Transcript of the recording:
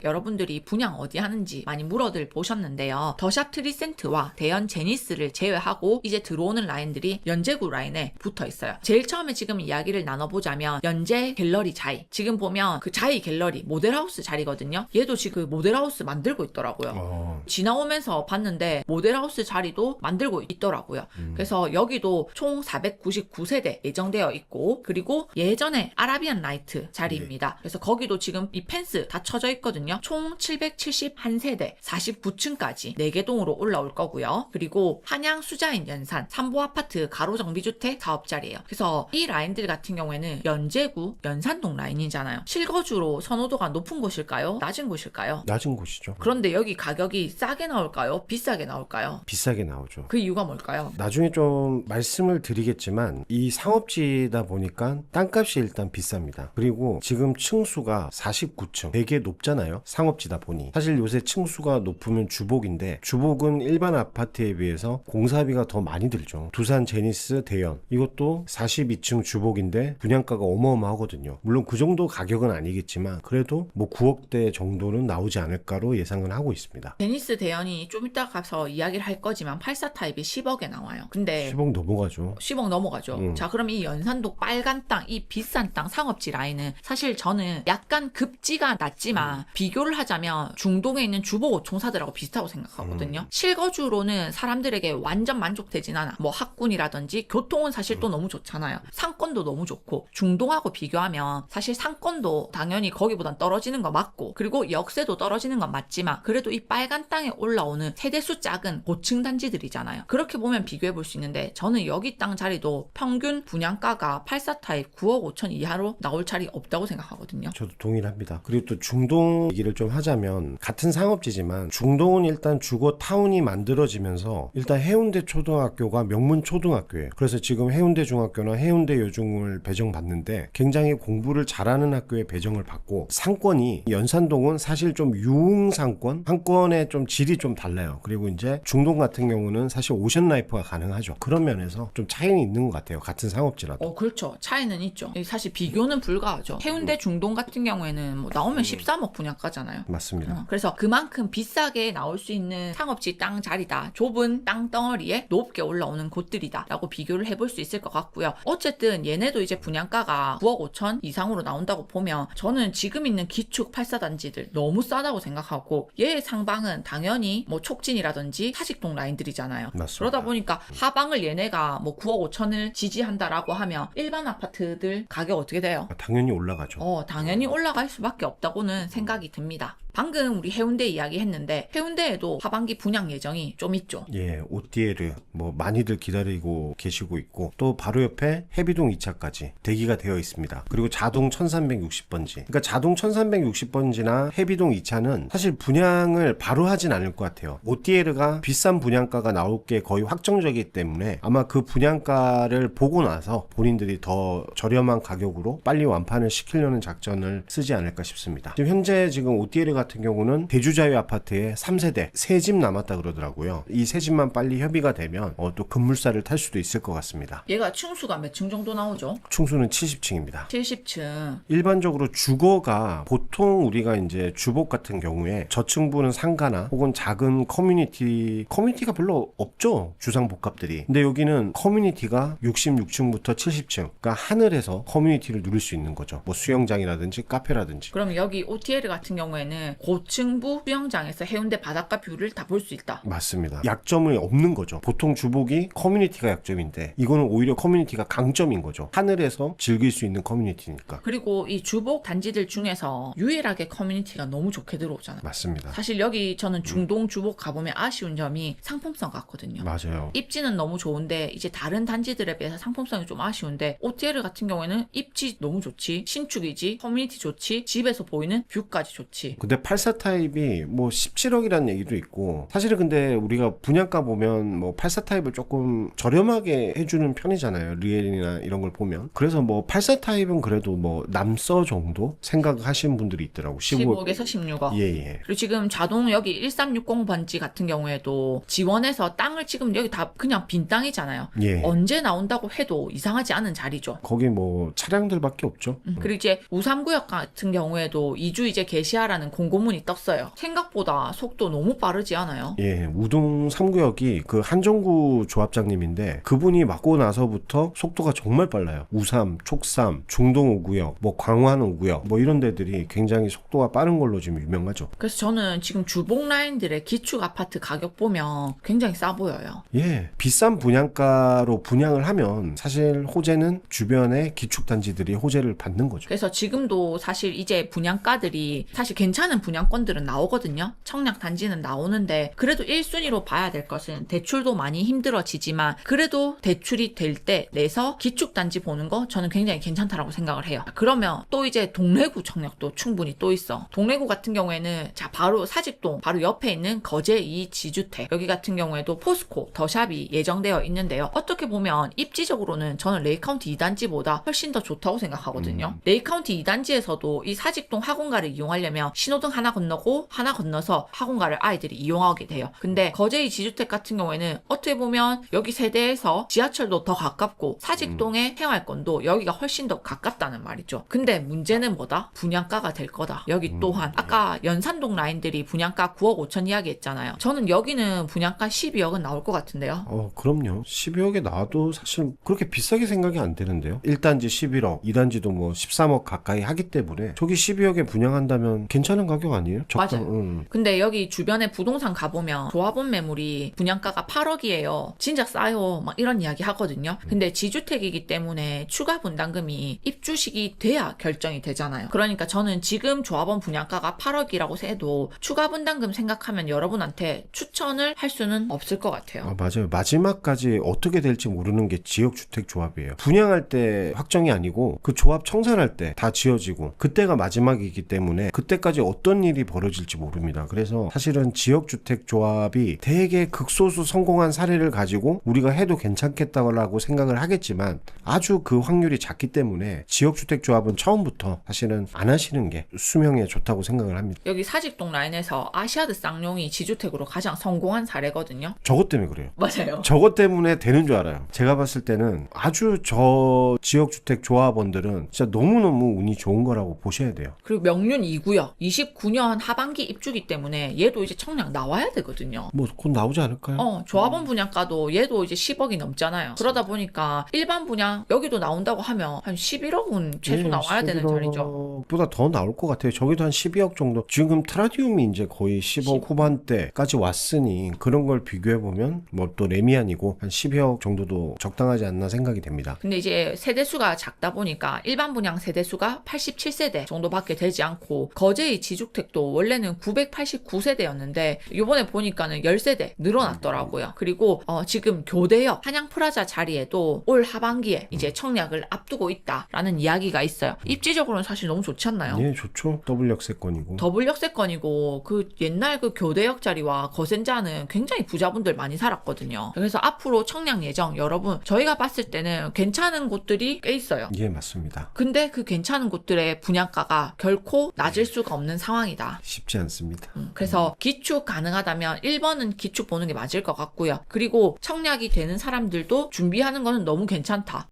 평소에 여러분들이 분양 어디 하는지 많이 물어들 보셨는데요. 더샵 트리센트와 대연 제니스를 제외하고 이제 들어오는 라인들이 연제구 라인에 붙어 있어요. 제일 처음에 지금 이야기를 나눠보자면 연제 갤러리 자이, 지금 보면 그 자이 갤러리 모델하우스 자리거든요. 얘도 지금 그 모델하우스 만들고 있더라고요. 지나오면서 봤는데 모델하우스 자리도 만들고 있더라고요. 그래서 여기도 총 499세대 예정되어 있고, 그리고 예전에 아라비안 라이트 자리입니다. 그래서 거기도 지금 이 펜스 다 쳐져 있거든요. 총 771세대 49층까지 4개 동으로 올라올 거고요. 그리고 한양 수자인 연산 3부 아파트 가로정비주택 사업자리예요. 그래서 이 라인들 같은 경우에는 연제구 연산동 라인이잖아요. 실거주로 선호도가 높은 곳일까요? 낮은 곳일까요? 낮은 곳이죠. 그런데 여기 가격이 싸게 나올까요? 비싸게 나올까요? 비싸게 나오죠. 그 이유가 뭘까요? 나중에 좀 말씀을 드리겠지만 이 상업지다 보니까 땅값이 일단 비쌉니다. 그리고 지금 층수가 49층, 되게 높잖아요. 상업지다 보니. 사실 요새 층수가 높으면 주복인데 주복은 일반 아파트에 비해서 공사비가 더 많이 들죠. 두산 제니스 대연 이것도 42층 주복인데 분양가가 어마어마하거든요. 물론 그 정도 가격은 아니겠지만 그래도 뭐 9억대 정도는 나오지 않을까로 예상은 하고 있습니다. 제니스 대연이 좀 이따 가서 이야기를 할 거지만 84 타입이 10억에 나와요. 근데 10억 넘어가죠. 10억 넘어가죠. 자, 그럼 이 연산동 빨간 땅, 이 비싼 땅 상업지 라인은 사실 저는 약간 급지가 낮지만 비교를 하자면 중동에 있는 주복 5총사들하고 비슷하고 생각하거든요. 실거주로는 사람들에게 완전 만족되진 않아. 뭐 학군이라든지 교통은 사실 또 너무 좋잖아요. 상권도 너무 좋고, 중동하고 비교하면 사실 상권도 당연히 거기보단 떨어지는 거 맞고, 그리고 역세도 떨어지는 건 맞지만 그래도 이 빨간 땅에 올라오는 세대수 작은 고층 단지들이잖아요. 그렇게 보면 비교해 볼 수 있는데 저는 여기 땅 자리도 평균 분양가가 84 타입 9억 5천 이하로 나올 자리 없다고 생각하거든요. 저도 동일합니다. 그리고 또 중동 얘기를 좀 하자면 같은 상업지지만 중동은 일단 주거 타운이 만들어지면서 일단 해운대 초등학교가 명문 초등학교예요. 그래서 지금 해운대 중학교나 해운대 여중을 배정받는데 굉장히 공부를 잘하는 학교에 배정을 받고, 상권이 연산동은 사실 좀 유흥상권, 상권의 좀 질이 좀 달라요. 그리고 이제 중동 같은 경우는 사실 오션라이프가 가능하죠. 그런 면에서 좀 차이는 있는 것 같아요. 같은 상업지라도. 그렇죠. 차이는 있죠. 사실 비교는 불가하죠. 해운대 중동 같은 경우에는 뭐 나오면 13억 분양가잖아요. 맞습니다. 그래서 그만큼 비싸게 나올 수 있는 상업지 땅 자리다. 좁은 땅 덩어리에 높게 올라오는 곳들이다 라고 비교를 해볼 수 있을 것 같고요. 어쨌든 얘네도 이제 분양가가 9억 5천 이상으로 나온다고 보면 저는 지금 있는 기축 84단지들 너무 싸다고 생각하고, 얘의 상방은 당연히 뭐 촉진이라든지 사직동 라인들이잖아요. 맞습니다. 그러다 보니까 하방을 얘네가 뭐 9억 5천을 지지한다라고 하면 일반 아파트들 가격 어떻게 돼요? 당연히 올라가죠. 당연히 올라갈 수밖에 없다고는 생각이 듭니다. 방금 우리 해운대 이야기 했는데 해운대에도 하반기 분양 예정이 좀 있죠. 예, 오띠에르 뭐 많이들 기다리고 계시고 있고, 또 바로 옆에 해비동 2차까지 대기가 되어 있습니다. 그리고 자동 1360번지. 그러니까 자동 1360번지나 해비동 2차는 사실 분양을 바로 하진 않을 것 같아요. 오띠에르가 비싼 분양가가 나올 게 거의 확정적이기 때문에 아마 그 분양가를 보고 나서 본인들이 더 저렴한 가격으로 빨리 완판을 시키려는 작전을 쓰지 않을까 싶습니다. 지금 현재 오띠에르 같은 경우는 대주자유 아파트에 3세대 3집 남았다 그러더라고요. 이 3집만 빨리 협의가 되면 또 급물살을 탈 수도 있을 것 같습니다. 얘가 층수가 몇 층 정도 나오죠? 층수는 70층입니다. 70층. 일반적으로 주거가 보통 우리가 이제 주복 같은 경우에 저층부는 상가나 혹은 작은 커뮤니티가 별로 없죠. 주상복합들이. 근데 여기는 커뮤니티가 66층부터 70층. 그러니까 하늘에서 커뮤니티를 누릴 수 있는 거죠. 뭐 수영장이라든지 카페라든지. 그럼 여기 OTL 같은 경우에는 고층부 수영장에서 해운대 바닷가 뷰를 다 볼 수 있다. 맞습니다. 약점이 없는 거죠. 보통 주복이 커뮤니티가 약점인데 이거는 오히려 커뮤니티가 강점인 거죠. 하늘에서 즐길 수 있는 커뮤니티니까. 그리고 이 주복 단지들 중에서 유일하게 커뮤니티가 너무 좋게 들어오잖아요. 맞습니다. 사실 여기 저는 중동 주복 가보면 아쉬운 점이 상품성 같거든요. 맞아요. 입지는 너무 좋은데 이제 다른 단지들에 비해서 상품성이 좀 아쉬운데 OTL 같은 경우에는 입지 너무 좋지, 신축이지, 커뮤니티 좋지, 집에서 보이는 뷰까지 좋지. 근데 84 타입이 뭐 17억이라는 얘기도 있고, 사실은 근데 우리가 분양가 보면 뭐 84 타입을 조금 저렴하게 해주는 편이잖아요. 리엘이나 이런 걸 보면. 그래서 뭐 84 타입은 그래도 뭐 남서 정도 생각하시는 분들이 있더라고. 15억에서 16억. 예. 그리고 지금 자동 여기 1360번지 같은 경우에도 지원해서 땅을 지금 여기 다 그냥 빈 땅이잖아요. 예. 언제 나온다고 해도 이상하지 않은 자리죠. 거기 뭐 차량들밖에 없죠. 그리고 이제 우삼구역 같은 경우에도 2주 이제 개시하라는 공고 공고문이 떴어요. 생각보다 속도 너무 빠르지 않아요? 예, 우동 3구역이 그 한정구 조합장님인데 그분이 맡고 나서부터 속도가 정말 빨라요. 우삼, 촉삼, 중동 5구역, 뭐 광환 5구역 뭐 이런 데들이 굉장히 속도가 빠른 걸로 지금 유명하죠. 그래서 저는 지금 주봉 라인들의 기축 아파트 가격 보면 굉장히 싸 보여요. 예, 비싼 분양가로 분양을 하면 사실 호재는 주변의 기축단지들이 호재를 받는 거죠. 그래서 지금도 사실 이제 분양가들이 사실 괜찮은 분양권들은 나오거든요. 청약 단지는 나오는데 그래도 1순위로 봐야 될 것은 대출도 많이 힘들어지지만 그래도 대출이 될 때 내서 기축 단지 보는 거 저는 굉장히 괜찮다라고 생각을 해요. 그러면 또 이제 동래구 청약도 충분히 또 있어. 동래구 같은 경우에는 자 바로 사직동 바로 옆에 있는 거제 2지주택 여기 같은 경우에도 포스코 더샵이 예정되어 있는데요. 어떻게 보면 입지적으로는 저는 레이카운티 2단지보다 훨씬 더 좋다고 생각하거든요. 레이카운티 2단지에서도 이 사직동 학원가를 이용하려면 신호등 하나 건너고 하나 건너서 학원가를 아이들이 이용하게 돼요. 근데 거제 2지주택 같은 경우에는 어떻게 보면 여기 세대에서 지하철도 더 가깝고 사직동의 생활권도 여기가 훨씬 더 가깝다는 말이죠. 근데 문제는 뭐다? 분양가가 될 거다. 여기 또한 아까 연산동 라인들이 분양가 9억 5천 이야기 했잖아요. 저는 여기는 분양가 12억은 나올 것 같은데요. 그럼요. 12억에 나와도 사실 그렇게 비싸게 생각이 안 되는데요. 1단지 11억, 2단지도 뭐 13억 가까이 하기 때문에 저기 12억에 분양한다면 괜찮은 가격 아니에요? 맞아요. 근데 여기 주변에 부동산 가보면 조합원 매물이 분양가가 8억이에요. 진짜 싸요. 막 이런 이야기 하거든요. 근데 지주택이기 때문에 추가 분담금이 입주식이 돼야 결정이 되잖아요. 그러니까 저는 지금 조합원 분양가가 8억이라고 해도 추가 분담금 생각하면 여러분한테 추천을 할 수는 없을 것 같아요. 맞아요. 마지막까지 어떻게 될지 모르는 게 지역주택 조합이에요. 분양할 때 확정이 아니고 그 조합 청산할 때 다 지어지고 그때가 마지막이기 때문에 그때까지 어떤 일이 벌어질지 모릅니다. 그래서 사실은 지역주택 조합이 되게 극소수 성공한 사례를 가지고 우리가 해도 괜찮겠다고 생각을 하겠지만 아주 그 확률이 작기 때문에 지역주택 조합은 처음부터 사실은 안 하시는 게 수명에 좋다고 생각을 합니다. 여기 사직동 라인에서 아시아드 쌍용이 지주택으로 가장 성공한 사례거든요. 저것 때문에 그래요. 맞아요. 저것 때문에 되는 줄 알아요. 제가 봤을 때는 아주 저 지역주택 조합원들은 진짜 너무너무 운이 좋은 거라고 보셔야 돼요. 그리고 명륜 2구역 29년 하반기 입주기 때문에 얘도 이제 청약 나와야 되거든요. 뭐 곧 나오지 않을까요? 조합원 분양가도 얘도 이제 10억이 넘잖아요. 그러다 보니까 일반 분양 여기도 나온다고 하면 한 11억은 최소 나와야 되는 자리죠. 보다 더 나올 것 같아요. 저기도 한 12억 정도. 지금 트라디움이 이제 거의 10억 후반대까지 왔으니 그런 걸 비교해보면 뭐 또 레미안이고 한 12억 정도도 적당하지 않나 생각이 됩니다. 근데 이제 세대수가 작다 보니까 일반 분양 세대수가 87세대 정도밖에 되지 않고 거제의 지주택도 원래는 989세대였는데 이번에 보니까는 10세대 늘어났더라고요. 그리고 지금 교대역 한양프라자 자리에도 올 하반기에 이제 청약을 앞두고 있다라는 이야기가 있어요. 입지적으로는 사실 너무 좋지 않나요? 예, 좋죠. 더블 역세권이고. 더블 역세권이고 그 옛날 그 교대역 자리와 거센자는 굉장히 부자분들 많이 살았거든요. 그래서 앞으로 청약 예정 여러분 저희가 봤을 때는 괜찮은 곳들이 꽤 있어요. 예, 맞습니다. 근데 그 괜찮은 곳들의 분양가가 결코 낮을 수가 없는 상황이다. 쉽지 않습니다. 그래서 기축 가능하다면 1번은 기축 보는 게 맞을 것 같고요. 그리고 청약이 되는 사람들도 준비하는 거는 너무 괜찮다.